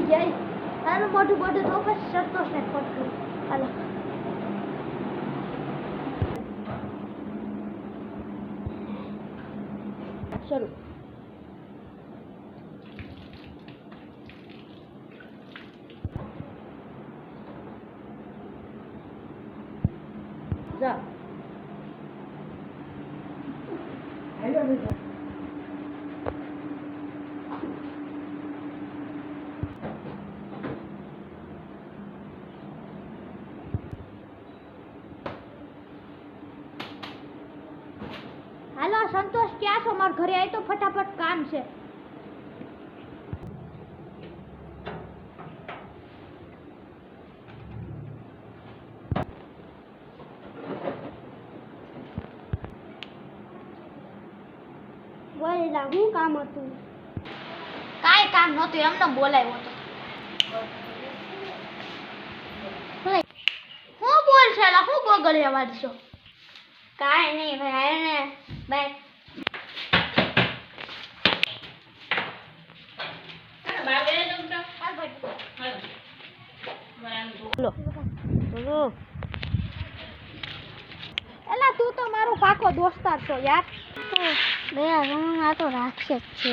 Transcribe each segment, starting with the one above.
જાય આનું મોઢું મોઢું તો પછી સંતોષને ફોન કરું હાલો શરૂ જા હેલો બેટા હાલો સંતોષ ક્યાં છો મારા ઘરે આવી તો ફટાફટ કામ છે બોલેલા હું કામ હતું કાઈ કામ નહોતું એમને બોલાવ્યો હતો હું બોલ છે લા હું ગોગળિયા વાળશો કાઈ નહીં ભાઈ ને બાય એલા તું તો મારો પાકો દોસ્તાર છો યાર ગયા હું આ તો રાક્ષસ છે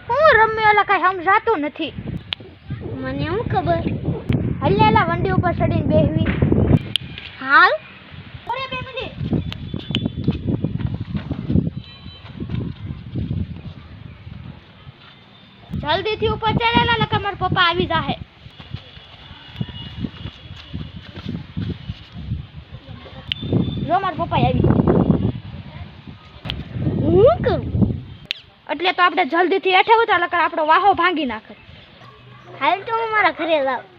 હું રમ્યો એલા કઈ સમજાતું નથી મને શું ખબર હલ્લેલા વંડી ઉપર ચડીને બેહવી હાલ અરે 2 મિનિટ જલ્દીથી ઉપર ચડેલા નકર મારા પપ્પા આવી જાહે જો મારા પપ્પા આવી હું કરું એટલે તો આપણે જલ્દીથી હેઠે ઉતાર નકર આપણો વાહો ભાંગી નાખે હાલ તો હું મારા ઘરે જાઉં